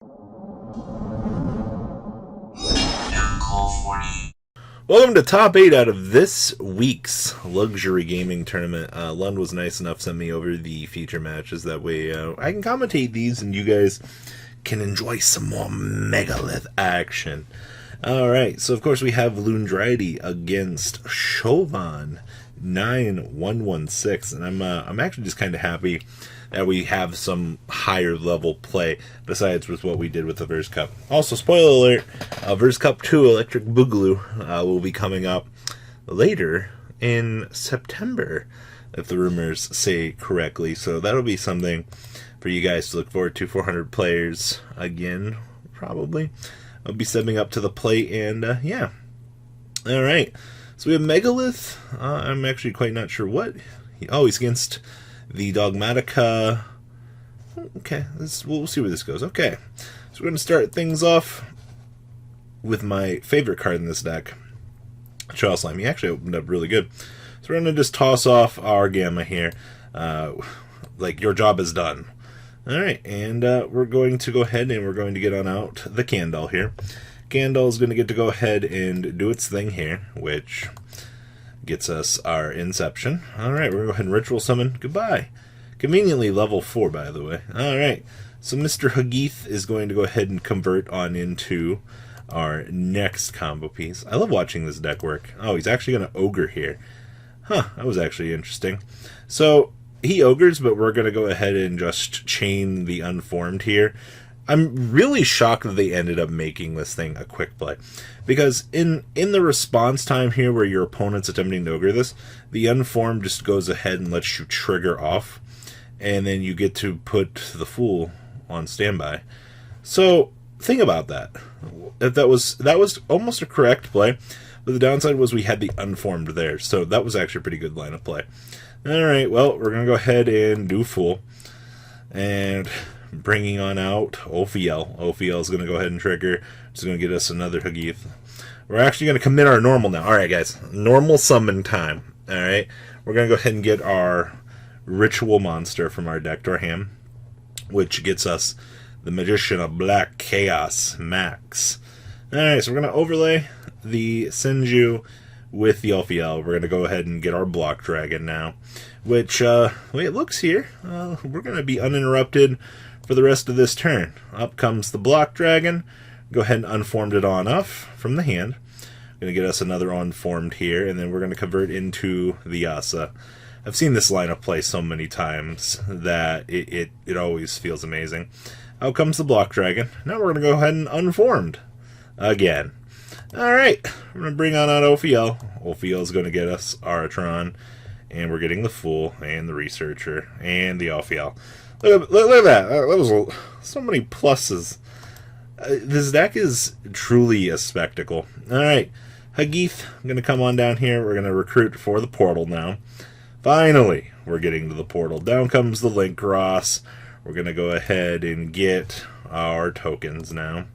Welcome to top 8 out of this week's luxury gaming tournament. Lund was nice enough to send me over the feature matches. That way I can commentate these and you guys can enjoy some more Megalith action. Alright, so of course we have Lundrity against Shovon 9116, and I'm actually just kind of happy that we have some higher level play besides with what we did with the Verse Cup. Also, spoiler alert, Verse Cup 2 Electric Boogaloo will be coming up later in September, if the rumors say correctly. So that'll be something for you guys to look forward to. 400 players again, probably. I'll be stepping up to the plate, and yeah. Alright, so we have Megalith. I'm actually quite not sure what. He's against the Dogmatika. Okay, we'll see where this goes. Okay, so we're going to start things off with my favorite card in this deck, Shaw Slime. He actually opened up really good. So we're going to just toss off our Gamma here. Like, your job is done. Alright, and we're going to go ahead and we're going to get on out the Candle here. Candle is going to get to go ahead and do its thing here, which gets us our Inception. Alright, we're going to go ahead and Ritual Summon. Goodbye. Conveniently level 4, by the way. Alright, so Mr. Hagith is going to go ahead and convert on into our next combo piece. I love watching this deck work. Oh, he's actually going to Ogre here. Huh, that was actually interesting. So, he Ogres, but we're going to go ahead and just chain the Unformed here. I'm really shocked that they ended up making this thing a quick play. Because in the response time here where your opponent's attempting to Ogre this, the Unformed just goes ahead and lets you trigger off. And then you get to put the Fool on standby. So, think about that. That was almost a correct play. But the downside was we had the Unformed there. So that was actually a pretty good line of play. Alright, well, we're going to go ahead and do Fool. And bringing on out Ophiel. Ophiel is going to go ahead and trigger. It's going to get us another Hagith. We're actually going to commit our normal now. Alright, guys. Normal summon time. Alright. We're going to go ahead and get our Ritual Monster from our deck to our hand, which gets us the Magician of Black Chaos, Max. Alright, so we're going to overlay the Senju with the Ophiel. We're going to go ahead and get our Block Dragon now, which, the way it looks here, we're going to be uninterrupted for the rest of this turn. Up comes the Block Dragon. Go ahead and Unformed it on off from the hand. Going to get us another Unformed here, and then we're going to convert into the Asa. I've seen this lineup play so many times that it always feels amazing. Out comes the Block Dragon. Now we're going to go ahead and Unformed again. Alright, we're going to bring on out Ophiel. Ophiel is going to get us Aratron, and we're getting the Fool, and the Researcher, and the Ophiel. Look at that. That was so many pluses. This deck is truly a spectacle. Alright, Hagith, I'm going to come on down here. We're going to recruit for the portal now. Finally, we're getting to the portal. Down comes the Link Cross. We're going to go ahead and get our tokens now.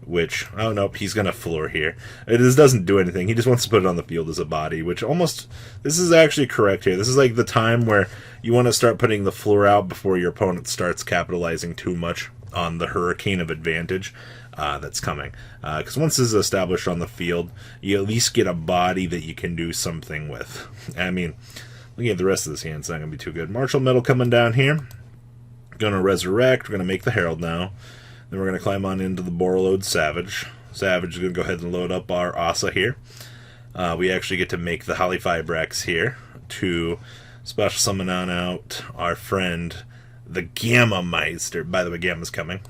Which, oh no, he's going to floor here. This doesn't do anything. He just wants to put it on the field as a body, which almost, this is actually correct here. This is like the time where you want to start putting the floor out before your opponent starts capitalizing too much on the hurricane of advantage that's coming. Because once this is established on the field, you at least get a body that you can do something with. I mean, looking at the rest of this hand, it's not going to be too good. Martial Metal coming down here. Going to Resurrect. We're going to make the Herald now. Then we're going to climb on into the Borreload Savage. Savage is going to go ahead and load up our Asa here. We actually get to make the Holly Fibrax here to special summon on out our friend, the Gamma Meister. By the way, Gamma's coming.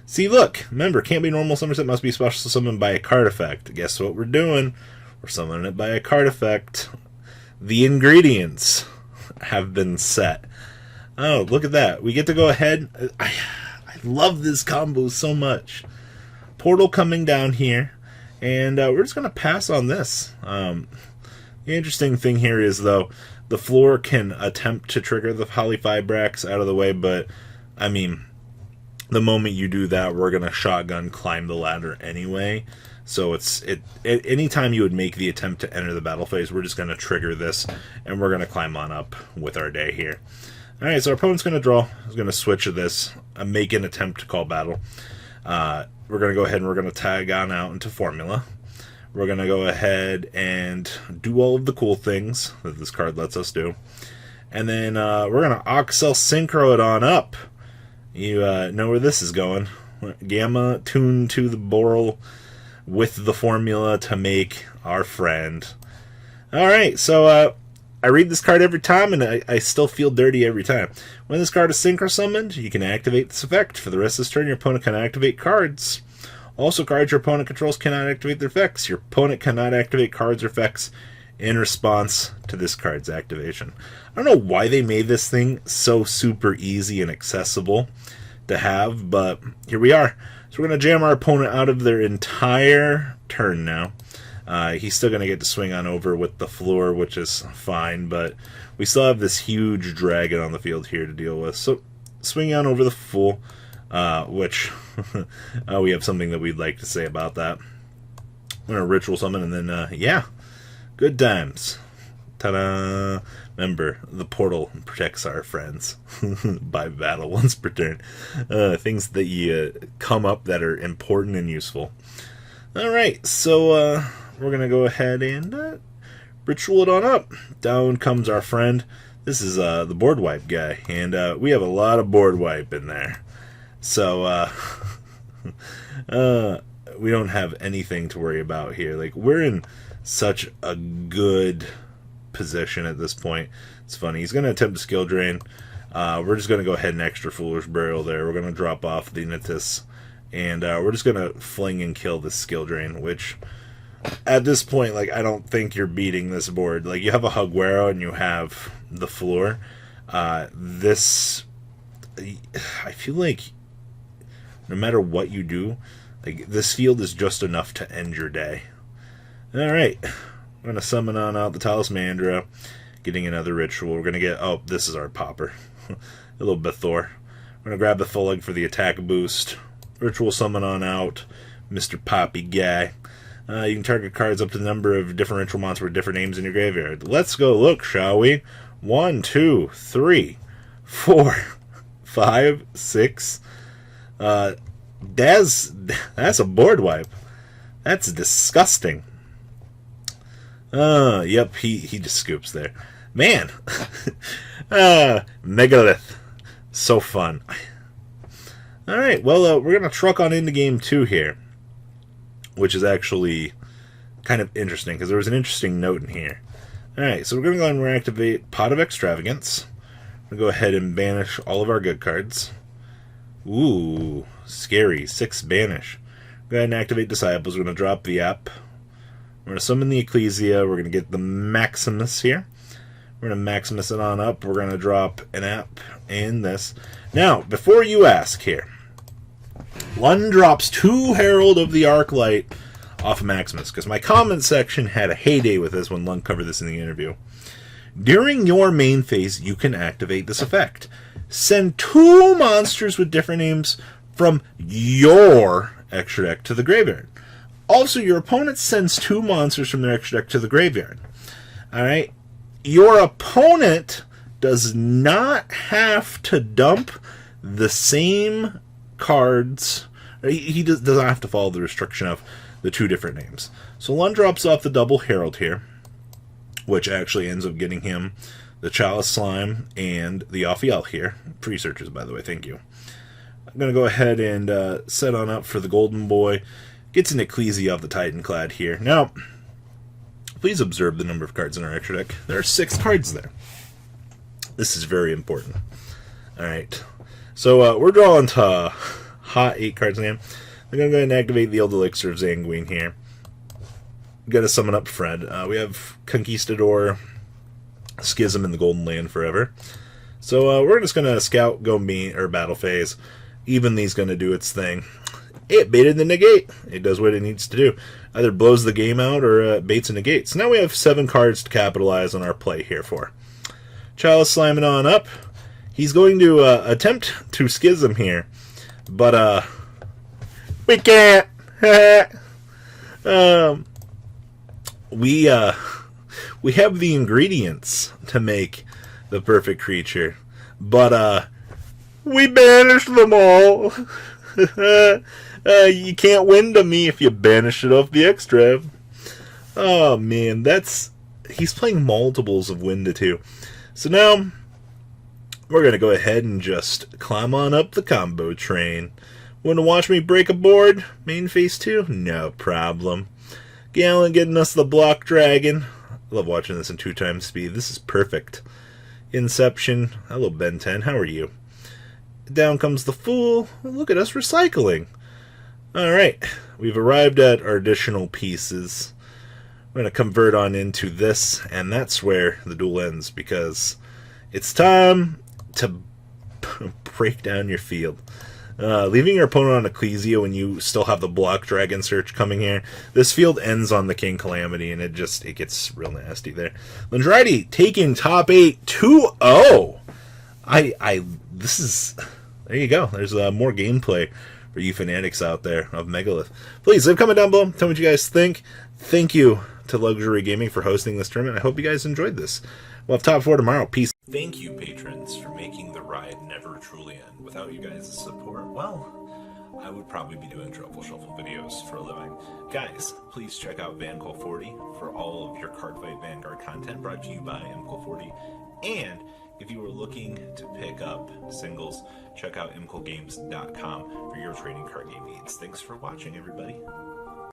See, look. Remember, can't be normal summon set, must be special summoned by a card effect. Guess what we're doing? We're summoning it by a card effect. The ingredients have been set. Oh, look at that. We get to go ahead. I love this combo so much. Portal coming down here, and we're just going to pass on this. The interesting thing here is, though, the floor can attempt to trigger the Holly Fibrax out of the way, but, I mean, the moment you do that, we're going to shotgun climb the ladder anyway. So anytime you would make the attempt to enter the battle phase, we're just going to trigger this, and we're going to climb on up with our day here. Alright, so our opponent's going to draw. He's going to switch to this. Make an attempt to call battle. We're going to go ahead and we're going to tag on out into Formula. We're going to go ahead and do all of the cool things that this card lets us do. And then we're going to Oxel Synchro it on up. You know where this is going. Gamma tuned to the Boral with the formula to make our friend. Alright, so I read this card every time, and I still feel dirty every time. When this card is Synchro summoned, you can activate this effect. For the rest of this turn, your opponent can activate cards. Also, cards your opponent controls cannot activate their effects. Your opponent cannot activate cards or effects in response to this card's activation. I don't know why they made this thing so super easy and accessible to have, but here we are. So we're going to jam our opponent out of their entire turn now. He's still going to get to swing on over with the floor, which is fine, but we still have this huge dragon on the field here to deal with. So swing on over the full, which we have something that we'd like to say about that. We're going to ritual summon, and then, yeah, good times. Ta-da! Remember, the portal protects our friends by battle once per turn. Things that you come up that are important and useful. Alright, so we're going to go ahead and ritual it on up. Down comes our friend. This is the board wipe guy, and we have a lot of board wipe in there. So we don't have anything to worry about here. Like, we're in such a good position at this point. It's funny. He's going to attempt a skill drain. We're just going to go ahead and extra Foolish Burial there. We're going to drop off the Nitis, and we're just going to fling and kill this skill drain, which at this point, like, I don't think you're beating this board. Like, you have a Hugwero and you have the floor. This, I feel like no matter what you do, like, this field is just enough to end your day. Alright. We're going to summon on out the Talismandra, getting another ritual. We're going to get, oh, this is our popper. A little Bethor. We're going to grab the Thuleg for the attack boost. Ritual summon on out Mr. Poppy guy. You can target cards up to the number of different ritual monsters with different names in your graveyard. Let's go look, shall we? 1, 2, 3, 4, 5, 6. That's a board wipe. That's disgusting. Yep, he just scoops there. Man! Megalith. So fun. Alright, well, we're going to truck on into game 2 here, which is actually kind of interesting, because there was an interesting note in here. Alright, so we're going to go ahead and reactivate Pot of Extravagance. We're going to go ahead and banish all of our good cards. Ooh, scary. 6 banish. Go ahead and activate Disciples. We're going to drop the app. We're going to summon the Ecclesia. We're going to get the Maximus here. We're going to Maximus it on up. We're going to drop an app in this. Now, before you ask here, Lund drops 2 Herald of the Arclight off of Maximus, because my comment section had a heyday with this when Lund covered this in the interview. During your main phase, you can activate this effect. Send 2 monsters with different names from your extra deck to the graveyard. Also, your opponent sends 2 monsters from their extra deck to the graveyard. Alright? Your opponent does not have to dump the same cards. He does not have to follow the restriction of the 2 different names. So Lund drops off the double Herald here, which actually ends up getting him the Chalice Slime and the Ophiel here. Free searches, by the way, thank you. I'm going to go ahead and set on up for the Golden Boy. Gets an Ecclesia of the Titanclad here. Now, please observe the number of cards in our extra deck. There are 6 cards there. This is very important. Alright. So, we're drawing to hot 8 cards in hand. I'm going to go ahead and activate the Old Elixir of Zanguine here. Got to summon up Fred. We have Conquistador, Schism, and the Golden Land forever. So, we're just going to scout, go meet, or battle phase. Even Thee's going to do its thing. It baited the negate. It does what it needs to do. Either blows the game out or baits and negates. So now we have 7 cards to capitalize on our play here for. Chalice slamming on up. He's going to attempt to Schism here. But, we can't. We have the ingredients to make the perfect creature. But, we banished them all. You can't win to me if you banish it off the extra. Oh, man, he's playing multiples of win to 2. So now, we're going to go ahead and just climb on up the combo train. Want to watch me break a board? Main phase 2? No problem. Gallant getting us the block dragon. I love watching this in 2 times speed. This is perfect. Inception. Hello, Ben 10. How are you? Down comes the Fool. Look at us recycling. Alright. We've arrived at our additional pieces. We're going to convert on into this, and that's where the duel ends, because it's time to break down your field. Leaving your opponent on Ecclesia when you still have the block dragon search coming here. This field ends on the King Calamity, and it gets real nasty there. Lundrity taking top 8 2-0. This is, there you go. There's more gameplay for you fanatics out there of Megalith. Please leave a comment down below. Tell me what you guys think. Thank you to Luxury Gaming for hosting this tournament. I hope you guys enjoyed this. We'll have top 4 tomorrow. Peace. Thank you, patrons, for making the ride never truly end. Without you guys' support, well, I would probably be doing Truffle Shuffle videos for a living. Guys, please check out VanCall40 for all of your Cardfight Vanguard content brought to you by MCall40. And if you are looking to pick up singles, check out mcallgames.com for your trading card game needs. Thanks for watching, everybody.